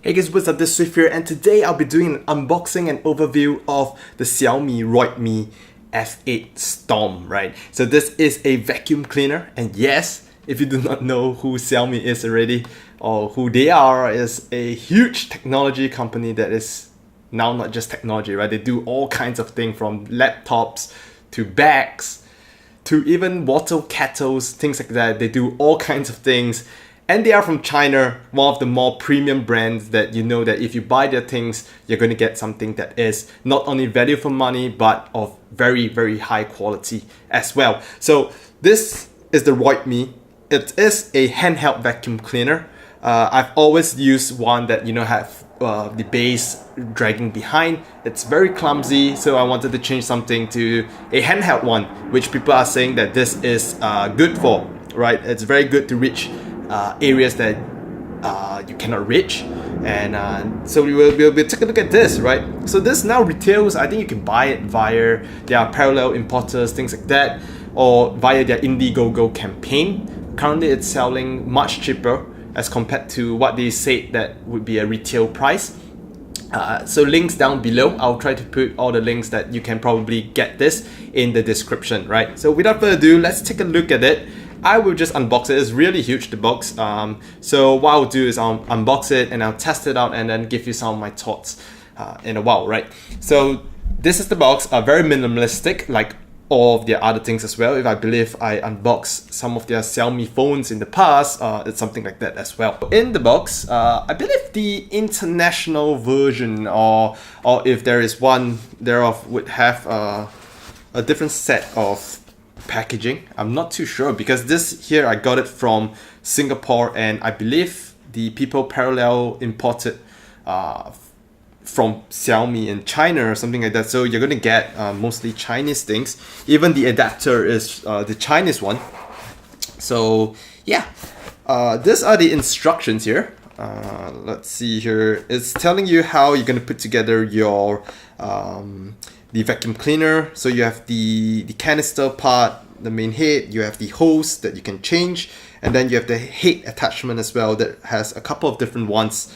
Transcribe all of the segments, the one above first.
Hey guys, what's up? This is Swift here, and today I'll be doing an unboxing and overview of the Xiaomi Roidmi F8 Storm, right? So this is a vacuum cleaner, and yes, if you do not know who Xiaomi is already, or who they are, is a huge technology company that is now not just technology, right? They do all kinds of things from laptops to bags to even water kettles, things like that. They do all kinds of things. And they are from China, one of the more premium brands that you know that if you buy their things, you're going to get something that is not only value for money, but of very, very high quality as well. So this is the Roidmi. It is a handheld vacuum cleaner. I've always used one that, have the base dragging behind. It's very clumsy, so I wanted to change something to a handheld one, which people are saying that this is good for, right? It's very good to reach areas that you cannot reach, and so we'll take a look at this, right? So this now retails. I think you can buy it via their parallel importers, things like that, or via their Indiegogo campaign. Currently it's selling much cheaper as compared to what they said that would be a retail price. So links down below. I'll try to put all the links that you can probably get this in the description, right? So without further ado, let's take a look at it. I will just unbox it. It's really huge, the box. So what I'll do is I'll unbox it and I'll test it out and then give you some of my thoughts in a while, right? So this is the box, very minimalistic, like all of their other things as well. If I believe I unboxed some of their Xiaomi phones in the past, it's something like that as well. In the box, I believe the international version, or if there is one thereof, would have a different set of packaging. I'm not too sure because this here I got it from Singapore, and I believe the people parallel imported from Xiaomi in China or something like that. So you're gonna get mostly Chinese things. Even the adapter is the Chinese one. So yeah, these are the instructions here. Let's see here. It's telling you how you're gonna put together your the vacuum cleaner. So you have the canister part, the main head, you have the hose that you can change, and then you have the head attachment as well that has a couple of different ones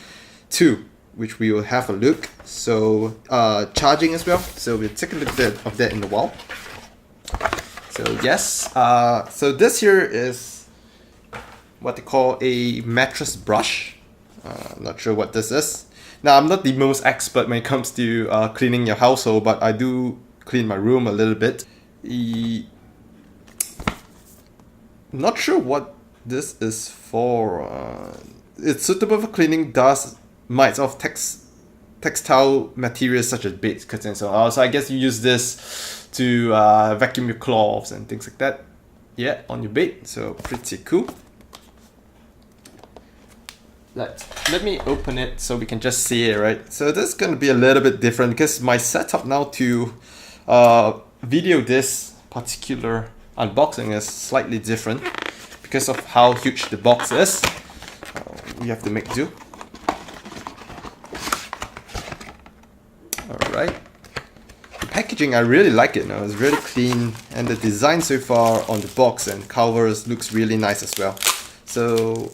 too, which we will have a look. So charging as well. So we'll take a look of that in a while. So yes, so this here is what they call a mattress brush. Not sure what this is. Now, I'm not the most expert when it comes to cleaning your household, but I do clean my room a little bit. Not sure what this is for. It's suitable for cleaning dust, mites of textile materials such as beds, curtains, and so on. So I guess you use this to vacuum your cloths and things like that. Yeah, on your bed. So pretty cool. Let me open it so we can just see it, right? So this is going to be a little bit different because my setup now to video this particular unboxing is slightly different because of how huge the box is. We have to make do. Alright. The packaging, I really like it now. It's really clean, and the design so far on the box and covers looks really nice as well. So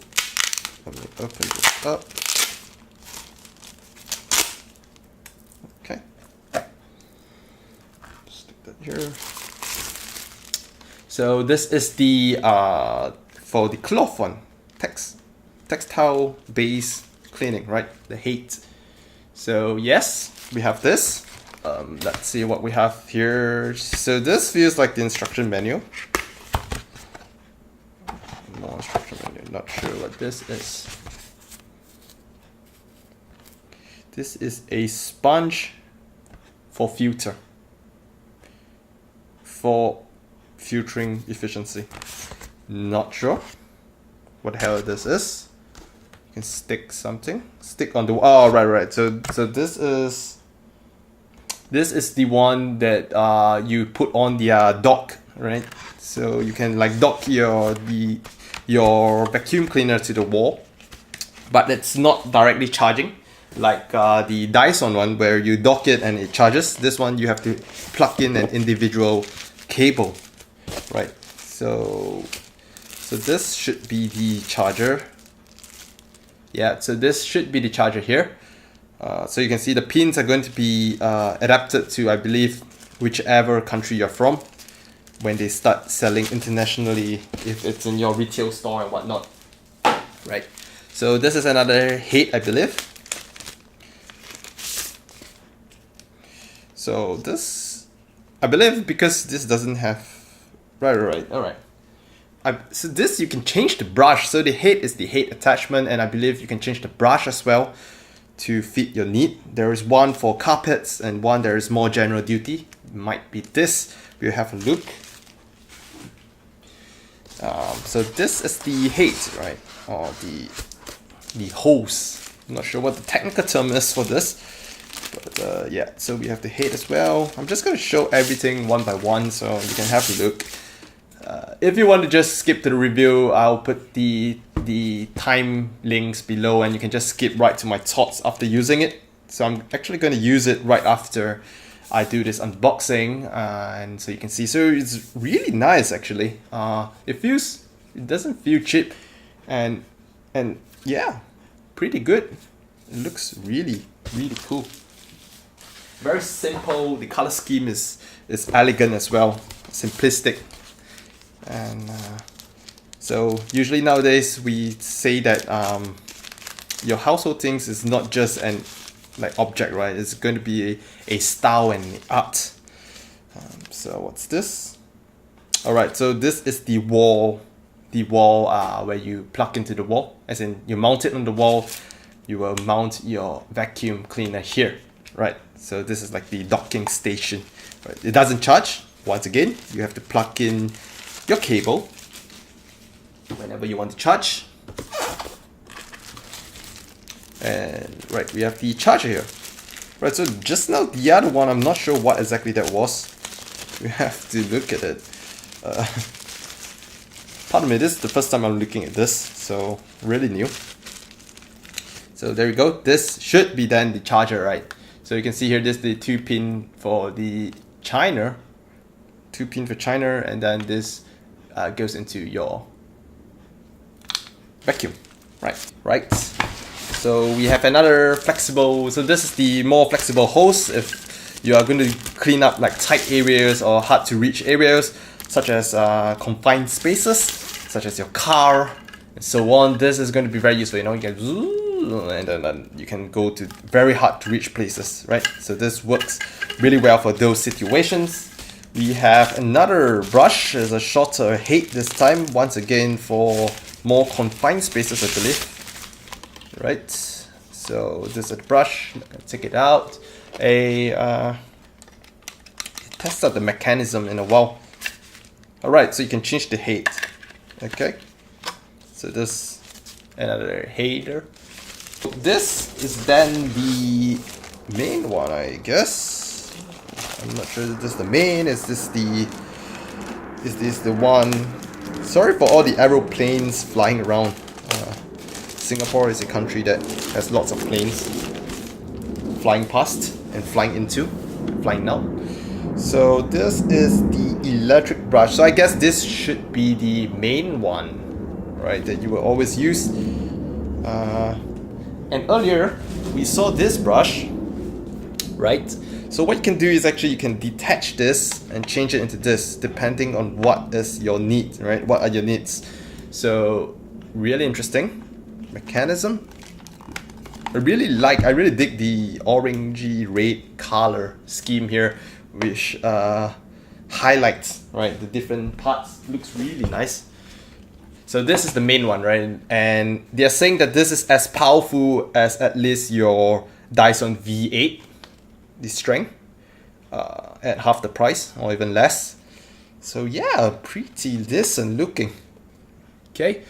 let me open this up. Okay. Stick that here. So this is the for the cloth one, textile base cleaning, right? The heat. So yes, we have this. Let's see what we have here. So this feels like the instruction manual. More instruction manual. Not sure what this is. This is a sponge for filter. For filtering efficiency. Not sure what the hell this is. You can stick something. Stick on the. Oh, right. So this is the one that you put on the dock, right? So you can like dock your vacuum cleaner to the wall, but it's not directly charging like the Dyson one where you dock it and it charges. This one you have to plug in an individual cable, right? So this should be the charger. Yeah, so this should be the charger here. So you can see the pins are going to be adapted to, I believe, whichever country you're from when they start selling internationally, if it's in your retail store and whatnot, right? So this is another head, I believe. So this, I believe, because this doesn't have, alright. So this, you can change the brush. So the head is the head attachment, and I believe you can change the brush as well to fit your need. There is one for carpets and one that is more general duty. It might be this. We'll have a look. So this is the head, right? Or the hose. I'm not sure what the technical term is for this. But yeah, so we have the head as well. I'm just going to show everything one by one so you can have a look. If you want to just skip to the review, I'll put the time links below and you can just skip right to my thoughts after using it. So I'm actually going to use it right after I do this unboxing, and so you can see. So it's really nice actually. It doesn't feel cheap, and yeah, pretty good. It looks really cool. Very simple. The color scheme is elegant as well, simplistic. And so usually nowadays we say that your household things is not just an object, right? It's going to be a style and art. So what's this? All right, so this is the wall where you plug into the wall, as in you mount it on the wall. You will mount your vacuum cleaner here, right? So this is like the docking station, right? It doesn't charge. Once again, you have to plug in your cable whenever you want to charge. And right, we have the charger here. Right, so just now the other one, I'm not sure what exactly that was. We have to look at it. Pardon me, this is the first time I'm looking at this, so really new. So there we go. This should be then the charger, right? So you can see here, this is the 2-pin for the China, 2-pin for China, and then this goes into your vacuum, right? So we have another flexible, so this is the more flexible hose if you are going to clean up like tight areas or hard to reach areas, such as confined spaces, such as your car and so on. This is going to be very useful, you know, you can and then you can go to very hard to reach places, right? So this works really well for those situations. We have another brush, as a shorter head this time, once again for more confined spaces, I believe. Right, so this is a brush. Take it out. Test out the mechanism in a while. Alright, so you can change the head. Okay, so this another header. This is then the main one, I guess. I'm not sure if this is the main. Is this the one? Sorry for all the aeroplanes flying around. Singapore is a country that has lots of planes flying past and flying now. So this is the electric brush. So I guess this should be the main one, right, that you will always use. And earlier we saw this brush, right? So what you can do is actually you can detach this and change it into this, depending on what is your need, right? What are your needs? So really interesting mechanism. I really dig the orangey red color scheme here, which highlights, right, the different parts. Looks really nice. So this is the main one, right? And they're saying that this is as powerful as at least your Dyson V8, the strength, at half the price or even less. So yeah, pretty decent looking. Okay,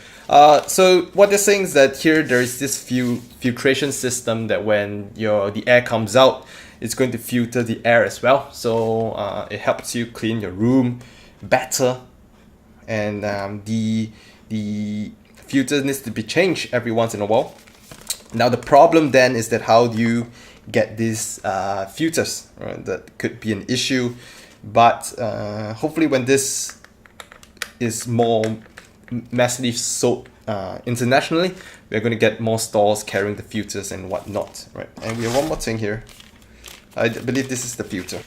so what they're saying is that here there is this filtration system that when the air comes out, it's going to filter the air as well. So it helps you clean your room better, and the filter needs to be changed every once in a while. Now the problem then is that how do you get these filters, right? That could be an issue, but hopefully when this is more massively sold internationally, we're going to get more stores carrying the filters and whatnot, right? And we have one more thing here. I believe this is the filter.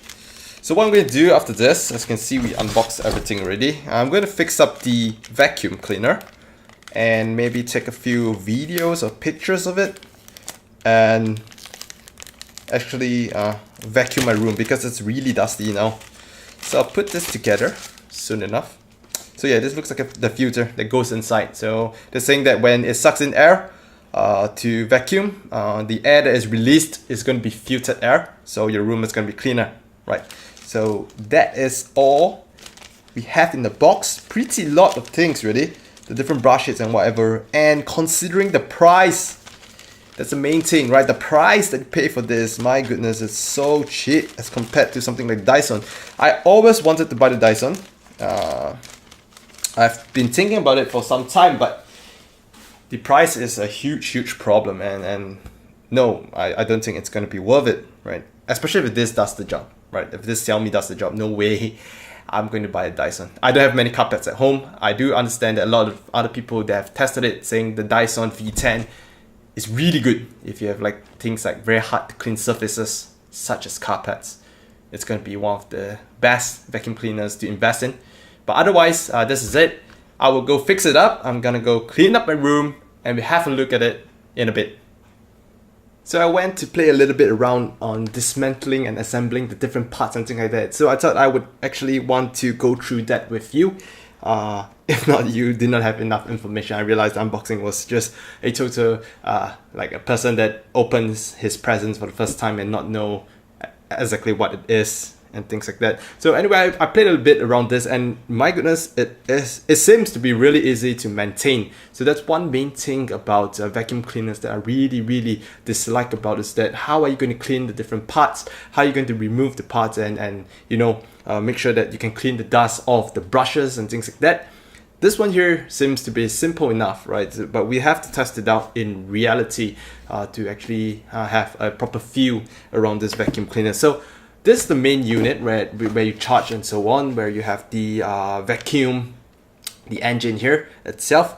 So what I'm going to do after this, as you can see, we unboxed everything already. I'm going to fix up the vacuum cleaner and maybe take a few videos or pictures of it and actually vacuum my room because it's really dusty now. So I'll put this together soon enough. So yeah, this looks like the filter that goes inside. So they're saying that when it sucks in air to vacuum, the air that is released is going to be filtered air. So your room is going to be cleaner, right? So that is all we have in the box. Pretty lot of things really. The different brushes and whatever. And considering the price, that's the main thing, right? The price that you pay for this, my goodness, it's so cheap as compared to something like Dyson. I always wanted to buy the Dyson. I've been thinking about it for some time, but the price is a huge problem, and no, I don't think it's going to be worth it, right? Especially if this does the job, right? If this Xiaomi does the job, no way I'm going to buy a Dyson. I don't have many carpets at home. I do understand that a lot of other people that have tested it saying the Dyson V10 is really good if you have like things like very hard to clean surfaces such as carpets. It's going to be one of the best vacuum cleaners to invest in. But otherwise, this is it. I will go fix it up. I'm gonna go clean up my room and we have a look at it in a bit. So I went to play a little bit around on dismantling and assembling the different parts and things like that. So I thought I would actually want to go through that with you. If not, you did not have enough information. I realized unboxing was just a total, like a person that opens his presents for the first time and not know exactly what it is and things like that. So anyway, I played a little bit around this, and my goodness, it seems to be really easy to maintain. So that's one main thing about vacuum cleaners that I really dislike about, is that how are you going to clean the different parts? How are you going to remove the parts and you know, make sure that you can clean the dust off the brushes and things like that. This one here seems to be simple enough, right? But we have to test it out in reality to actually have a proper feel around this vacuum cleaner. So this is the main unit where you charge and so on, where you have the vacuum, the engine here itself.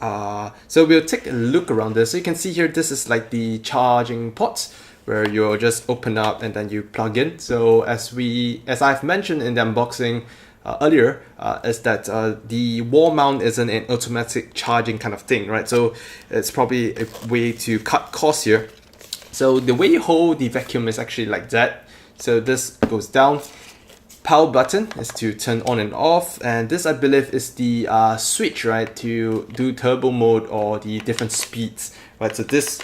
So we'll take a look around this. So you can see here, this is like the charging ports where you'll just open up and then you plug in. So as I've mentioned in the unboxing earlier, is that the wall mount isn't an automatic charging kind of thing, right? So it's probably a way to cut costs here. So the way you hold the vacuum is actually like that. So this goes down. Power button is to turn on and off, and this I believe is the switch, right, to do turbo mode or the different speeds, right? So this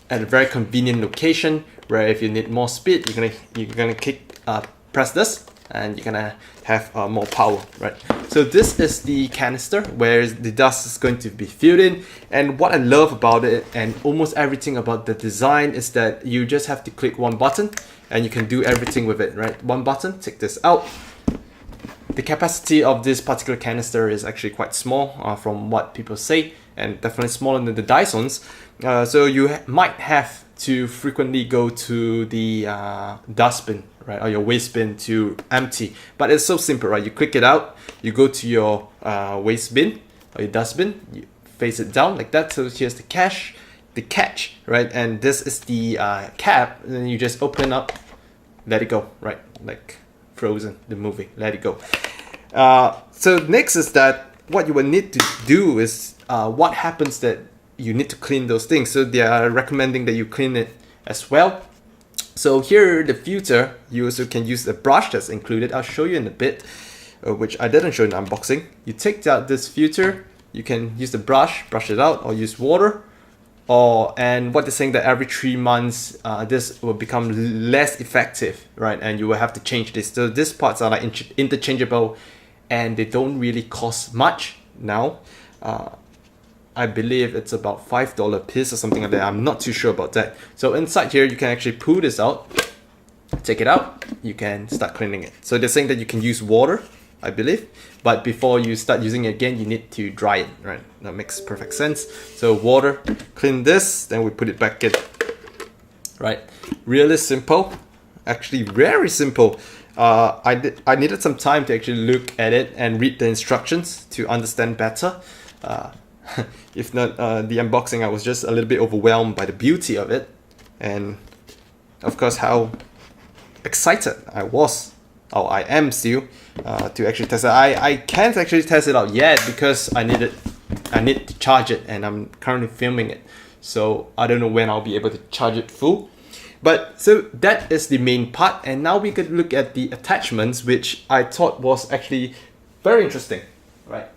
at a very convenient location where if you need more speed, you're gonna press this, and you're gonna have more power, right? So this is the canister where the dust is going to be filled in, and what I love about it and almost everything about the design is that you just have to click one button and you can do everything with it, right? One button, take this out. The capacity of this particular canister is actually quite small from what people say, and definitely smaller than the Dysons. So you might have to frequently go to the dustbin, right, or your waste bin to empty. But it's so simple, right? You click it out, you go to your waste bin or your dustbin, you face it down like that. So here's the catch, right? And this is the cap, and then you just open up, let it go, right? Like Frozen, the movie, let it go. So next is that what you will need to do is what happens that you need to clean those things. So they are recommending that you clean it as well. So here, the filter, you also can use the brush that's included. I'll show you in a bit, which I didn't show in the unboxing. You take out this filter, you can use the brush it out, or use water. And what they're saying that every 3 months, this will become less effective, right? And you will have to change this. So these parts are like interchangeable, and they don't really cost much now. I believe it's about $5 a piece or something like that. I'm not too sure about that. So inside here, you can actually pull this out, take it out, you can start cleaning it. So they're saying that you can use water, I believe, but before you start using it again, you need to dry it, right? That makes perfect sense. So water, clean this, then we put it back in, right? Really simple, actually very simple. I needed some time to actually look at it and read the instructions to understand better. If not the unboxing, I was just a little bit overwhelmed by the beauty of it, and of course how excited I was, or I am still, to actually test it. I can't actually test it out yet because I need to charge it, and I'm currently filming it, so I don't know when I'll be able to charge it full. But so that is the main part, and now we could look at the attachments, which I thought was actually very interesting, right?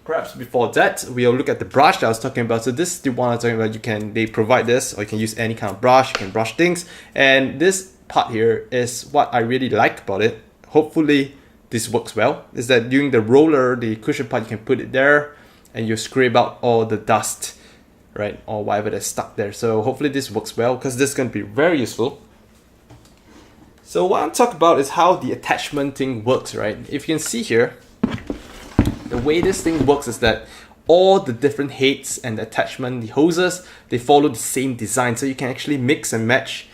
Perhaps before that, we'll look at the brush that I was talking about. So this is the one I was talking about. They provide this, or you can use any kind of brush. You can brush things, and this part here is what I really like about it. Hopefully this works well. Is that during the roller, the cushion part, you can put it there, and you scrape out all the dust, right, or whatever that's stuck there. So hopefully this works well, because this is going to be very useful. So what I'm talking about is how the attachment thing works, right? If you can see here, the way this thing works is that all the different heads and the attachment, the hoses, they follow the same design. So you can actually mix and match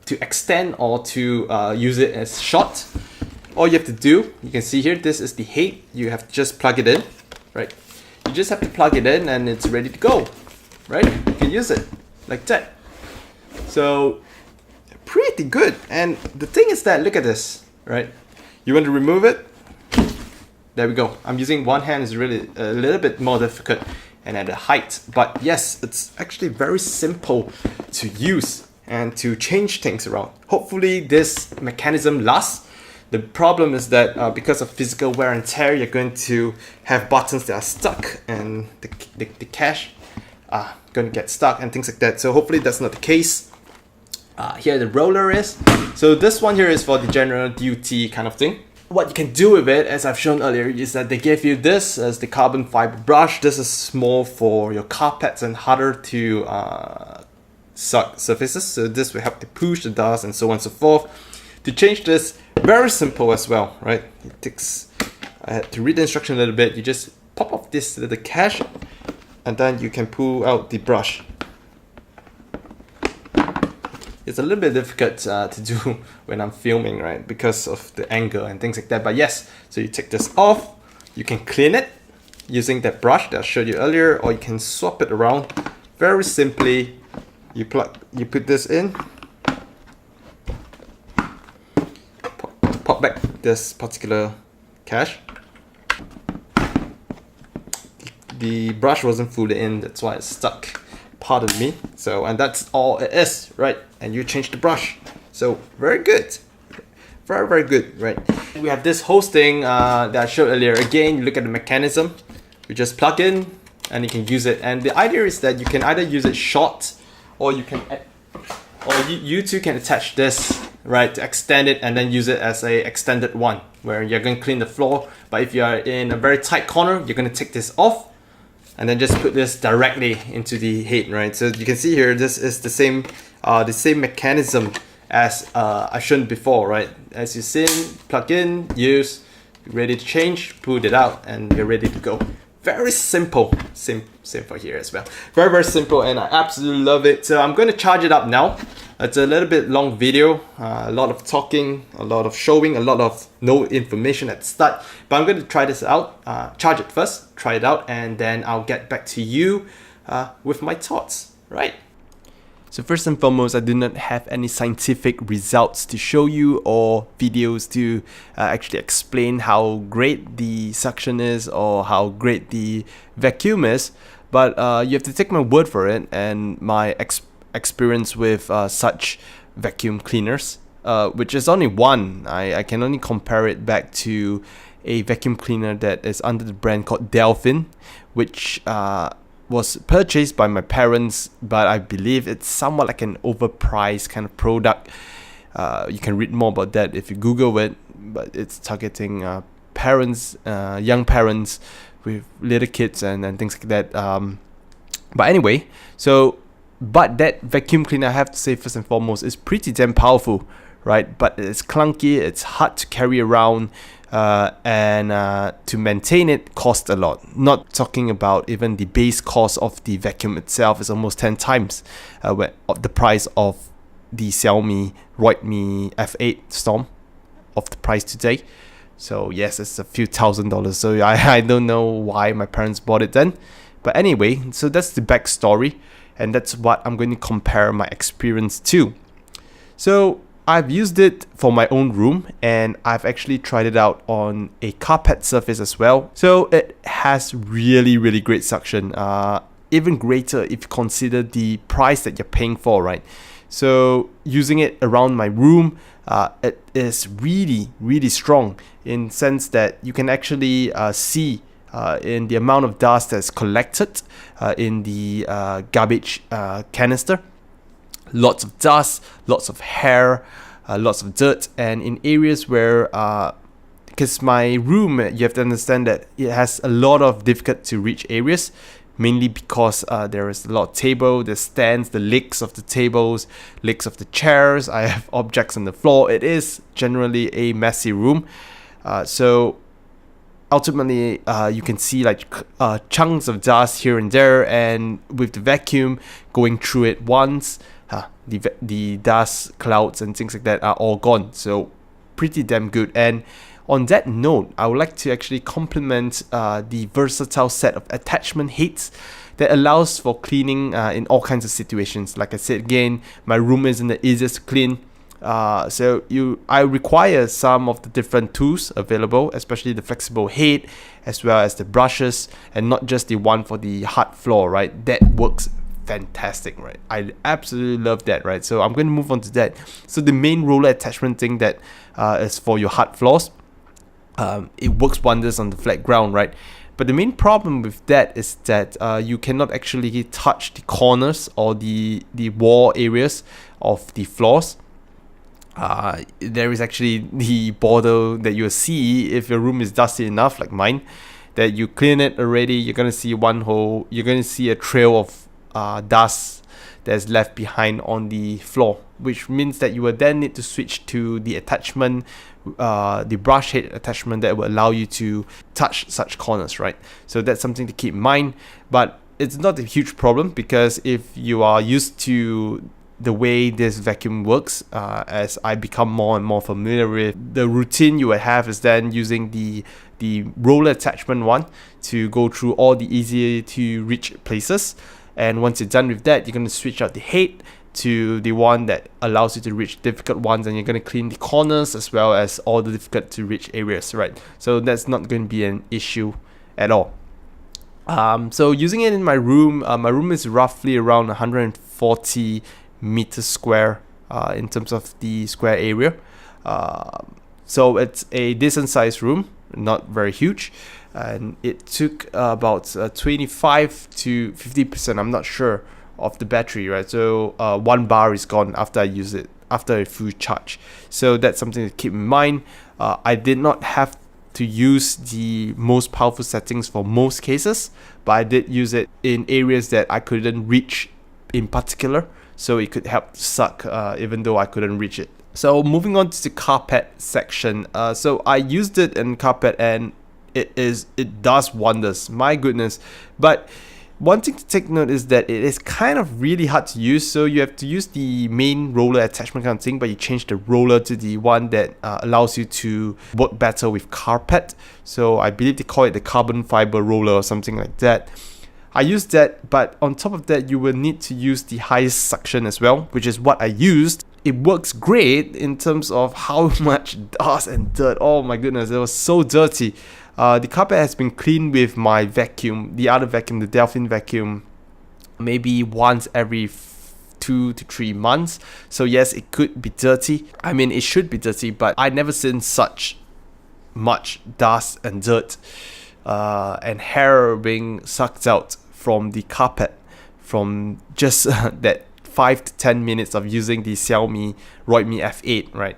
to extend or to use it as short. All you have to do, you can see here, this is the head. You have to just plug it in, right? You just have to plug it in and it's ready to go, right? You can use it like that. So pretty good. And the thing is that, look at this, right? You want to remove it? There we go. I'm using one hand, is really a little bit more difficult and at a height, but yes, it's actually very simple to use and to change things around. Hopefully this mechanism lasts. The problem is that because of physical wear and tear, you're going to have buttons that are stuck, and the cache are going to get stuck and things like that. So hopefully that's not the case. Here the roller is. So this one here is for the general duty kind of thing. What you can do with it, as I've shown earlier, is that they gave you this as the carbon fiber brush. This is more for your carpets and harder to suck surfaces. So this will help to push the dust and so on and so forth. To change this, very simple as well, right? It takes, I had to read the instruction a little bit. You just pop off this little cache, and then you can pull out the brush. It's a little bit difficult to do when I'm filming, right? Because of the angle and things like that. But yes, so you take this off, you can clean it using that brush that I showed you earlier, or you can swap it around very simply. You put this in, pop back this particular cache. The brush wasn't fully in, that's why it's stuck. Pardon me. So, and that's all it is, right? And you change the brush. So very good, very good, right? We have this hose thing that I showed earlier. Again, you look at the mechanism. You just plug in and you can use it. And the idea is that you can either use it short, or you can, you too can attach this, right, to extend it and then use it as a extended one, where you're going to clean the floor. But if you are in a very tight corner, you're going to take this off and then just put this directly into the head, right? So you can see here, this is the same mechanism as I showed before, right? As you see, plug in, use, ready to change, pull it out, and you're ready to go. Very simple, same for here as well. Very simple, and I absolutely love it. So I'm going to charge it up now. It's a little bit long video, a lot of talking, a lot of showing, a lot of no information at the start. But I'm going to try this out, charge it first, try it out, and then I'll get back to you with my thoughts, right? So first and foremost, I do not have any scientific results to show you or videos to actually explain how great the suction is or how great the vacuum is. But you have to take my word for it and my experience with such vacuum cleaners, which is only one. I can only compare it back to a vacuum cleaner that is under the brand called Delphin, which was purchased by my parents, but I believe it's somewhat like an overpriced kind of product. You can read more about that if you Google it, but it's targeting parents, young parents with little kids and things like that. But anyway, but that vacuum cleaner, I have to say first and foremost, is pretty damn powerful, right? But it's clunky, it's hard to carry around, and to maintain it costs a lot. Not talking about even the base cost of the vacuum itself is almost 10 times the price of the Xiaomi Roidmi F8 Storm of the price today. So yes, it's a few $1,000s. So I don't know why my parents bought it then. But anyway, so that's the backstory, and that's what I'm going to compare my experience to. So I've used it for my own room, and I've actually tried it out on a carpet surface as well. So it has really great suction, even greater if you consider the price that you're paying for, right? So using it around my room, it is really strong in the sense that you can actually see in the amount of dust that's collected in the garbage canister. Lots of dust, lots of hair, lots of dirt, and in areas where because my room, you have to understand that it has a lot of difficult to reach areas, mainly because there is a lot of table, the stands, the legs of the tables, legs of the chairs. I have objects on the floor. It is generally a messy room. So ultimately, you can see like chunks of dust here and there, and with the vacuum going through it once, the dust clouds and things like that are all gone. So pretty damn good. And on that note, I would like to actually compliment the versatile set of attachment heads that allows for cleaning in all kinds of situations. Like I said again, my room isn't the easiest to clean. So I require some of the different tools available, especially the flexible head, as well as the brushes, and not just the one for the hard floor, right? That works fantastic, right? I absolutely love that, right? So I'm going to move on to that. So the main roller attachment thing that is for your hard floors, it works wonders on the flat ground, right? But the main problem with that is that you cannot actually touch the corners or the wall areas of the floors. There is actually the border that you'll see if your room is dusty enough, like mine, that you clean it already. You're gonna see one hole. You're gonna see a trail of dust that's left behind on the floor, which means that you will then need to switch to the attachment, the brush head attachment that will allow you to touch such corners, right? So that's something to keep in mind. But it's not a huge problem, because if you are used to the way this vacuum works, as I become more and more familiar with the routine, you will have is then using the roller attachment one to go through all the easier to reach places. And once you're done with that, you're going to switch out the head to the one that allows you to reach difficult ones, and you're going to clean the corners as well as all the difficult to reach areas, right? So that's not going to be an issue at all. So using it in my room is roughly around 140 meters square in terms of the square area. So it's a decent sized room, not very huge, and it took about 25 to 50%, I'm not sure, of the battery, right? So 1 bar is gone after I use it, after a full charge. So that's something to keep in mind. I did not have to use the most powerful settings for most cases, but I did use it in areas that I couldn't reach in particular, so it could help suck even though I couldn't reach it. So moving on to the carpet section, so I used it in carpet, and it does wonders, my goodness. But one thing to take note is that it is kind of really hard to use. So you have to use the main roller attachment kind of thing, but you change the roller to the one that allows you to work better with carpet. So I believe they call it the carbon fiber roller or something like that. I used that, but on top of that, you will need to use the highest suction as well, which is what I used. It works great in terms of how much dust and dirt. Oh my goodness, it was so dirty. The carpet has been cleaned with my vacuum, the other vacuum, the Delphin vacuum, maybe once every 2 to 3 months. So yes, it could be dirty. I mean, it should be dirty, but I never seen such much dust and dirt and hair being sucked out from the carpet from just that 5 to 10 minutes of using the Xiaomi Roidmi F8, right?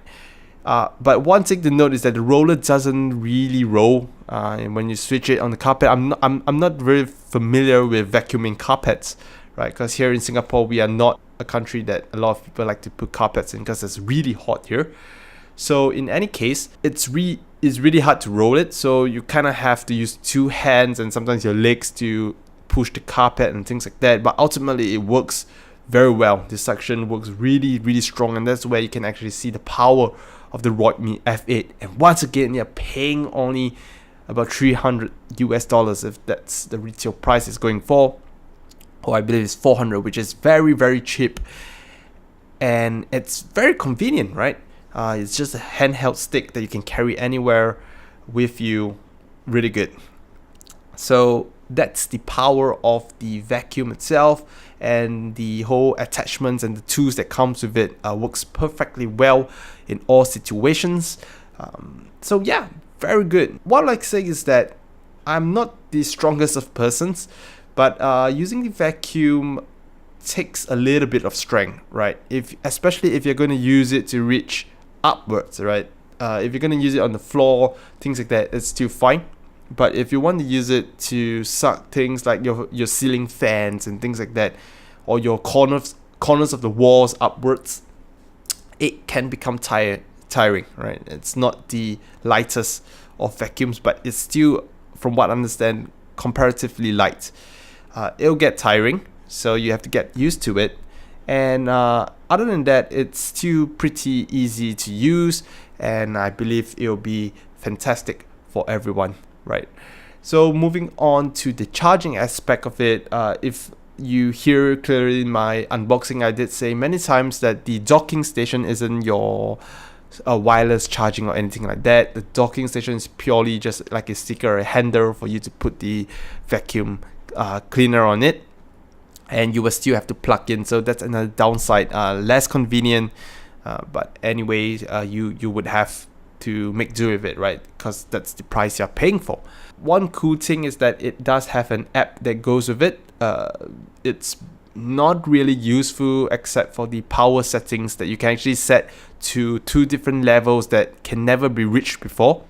But one thing to note is that the roller doesn't really roll when you switch it on the carpet. I'm not very familiar with vacuuming carpets, right? Because here in Singapore, we are not a country that a lot of people like to put carpets in because it's really hot here. So in any case, it's really hard to roll it. So you kind of have to use 2 hands and sometimes your legs to push the carpet and things like that. But ultimately, it works very well. The suction works really strong, and that's where you can actually see the power of the Roidmi F8, and once again you're paying only about $300 if that's the retail price is going for, or I believe it's 400, which is very, very cheap, and it's very convenient, right? It's just a handheld stick that you can carry anywhere with you. Really good. So that's the power of the vacuum itself, and the whole attachments and the tools that comes with it works perfectly well in all situations. So yeah, very good. What I like to say is that I'm not the strongest of persons, but using the vacuum takes a little bit of strength, right? Especially if you're going to use it to reach upwards, right? If you're going to use it on the floor, things like that, it's still fine. But if you want to use it to suck things like your ceiling fans and things like that, or your corners of the walls upwards, it can become tiring, right? It's not the lightest of vacuums, but it's still, from what I understand, comparatively light. It'll get tiring, so you have to get used to it. And other than that, it's still pretty easy to use, and I believe it'll be fantastic for everyone, right? So moving on to the charging aspect of it, if you hear clearly in my unboxing, I did say many times that the docking station isn't your wireless charging or anything like that. The docking station is purely just like a sticker or a handle for you to put the vacuum cleaner on it, and you will still have to plug in, so that's another downside. Less convenient, but anyway, you would have to make do with it, right? Because that's the price you're paying for. One cool thing is that it does have an app that goes with it. It's not really useful except for the power settings that you can actually set to 2 different levels that can never be reached before.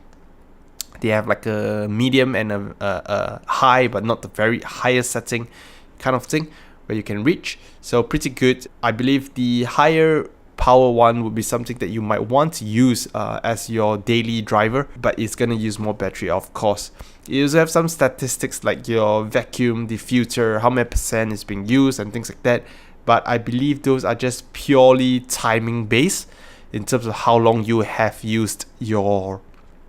They have like a medium and a high, but not the very highest setting kind of thing where you can reach. So pretty good. I believe the higher power one would be something that you might want to use as your daily driver, but it's going to use more battery, of course. You also have some statistics like your vacuum diffuser, how many percent is being used and things like that, but I believe those are just purely timing based in terms of how long you have used your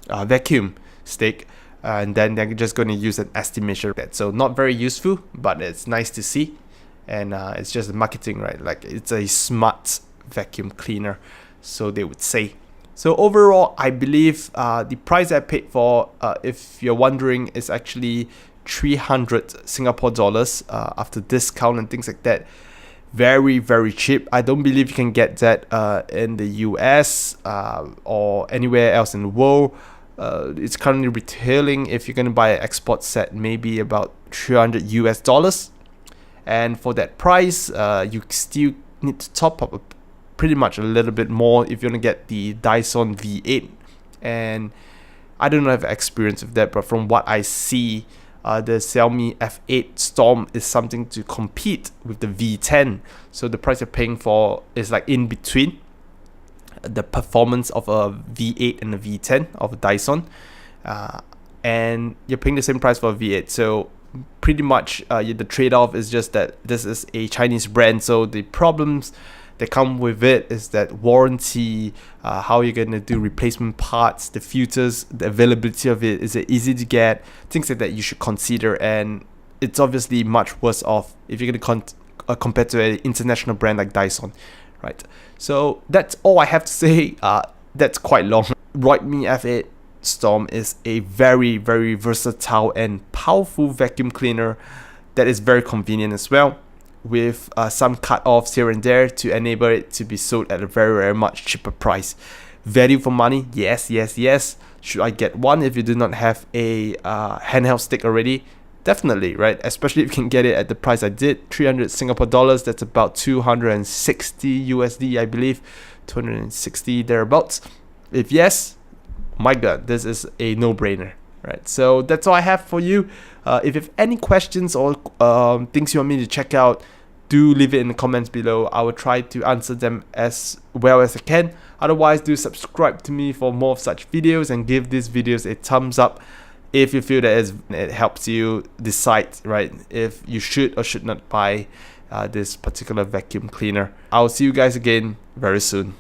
vacuum stick, and then they're just going to use an estimation of that. So not very useful, but it's nice to see, and it's just marketing, right? Like, it's a smart vacuum cleaner, so they would say. So overall, I believe the price I paid for, if you're wondering, is actually 300 Singapore dollars after discount and things like that. Very, very cheap. I don't believe you can get that in the US or anywhere else in the world. It's currently retailing, if you're going to buy an export set, maybe about $300. And for that price, you still need to top up pretty much a little bit more if you want to get the Dyson V8. And I don't have experience with that, but from what I see, the Xiaomi F8 Storm is something to compete with the V10. So the price you're paying for is like in between the performance of a V8 and a V10 of a Dyson, and you're paying the same price for a V8. So pretty much the trade-off is just that this is a Chinese brand, so the problems that come with it is that warranty, how you're going to do replacement parts, the filters, the availability of it, is it easy to get, things like that you should consider. And it's obviously much worse off if you're going to compare to an international brand like Dyson, right? So that's all I have to say. That's quite long. Roidmi F8 Storm is a very, very versatile and powerful vacuum cleaner that is very convenient as well, with some cut-offs here and there to enable it to be sold at a very, very much cheaper price. Value for money, yes, yes, yes. Should I get one if you do not have a handheld stick already? Definitely, right? Especially if you can get it at the price I did, 300 Singapore dollars. That's about 260 USD, I believe, 260 thereabouts. If yes, my God, this is a no-brainer, right? So that's all I have for you. If you have any questions or things you want me to check out, do leave it in the comments below. I will try to answer them as well as I can. Otherwise, do subscribe to me for more of such videos, and give these videos a thumbs up if you feel that it helps you decide, right, if you should or should not buy this particular vacuum cleaner. I'll see you guys again very soon.